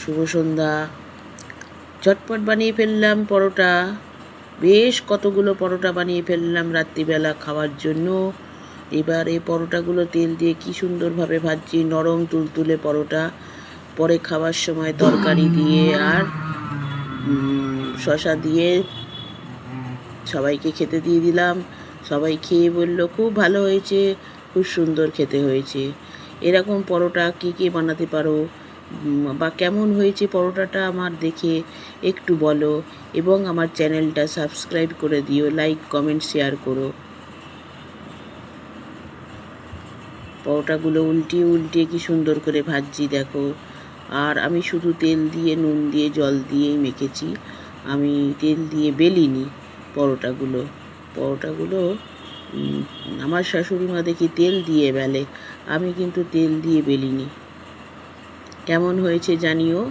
শুভ সন্ধ্যা। ঝটপট বানিয়ে ফেললাম পরোটা, বেশ কতগুলো পরোটা বানিয়ে ফেললাম রাত্রিবেলা খাওয়ার জন্য। এবার এই পরোটাগুলো তেল দিয়ে কি সুন্দরভাবে ভাজছি, নরম তুলতুলে পরোটা। পরে খাওয়ার সময় তরকারি দিয়ে আর শসা দিয়ে সবাইকে খেতে দিয়ে দিলাম। সবাই খেয়ে বলল খুব ভালো হয়েছে, খুব সুন্দর খেতে হয়েছে। এরকম পরোটা কে বানাতে পারো বা কেমন হয়েছে পরোটাটা আমার দেখে একটু বলো, এবং আমার চ্যানেলটা সাবস্ক্রাইব করে দিও, লাইক কমেন্ট শেয়ার করো। পরোটাগুলো উল্টিয়ে উল্টিয়ে কি সুন্দর করে ভাজছি দেখো। আর আমি শুধু তেল দিয়ে, নুন দিয়ে, জল দিয়েই মেখেছি, আমি তেল দিয়ে বেলিনি পরোটাগুলো। আমার শাশুড়ি মা দেখি তেল দিয়ে বেলে, আমি কিন্তু তেল দিয়ে বেলিনি। কেমন হয়েছে জানিও।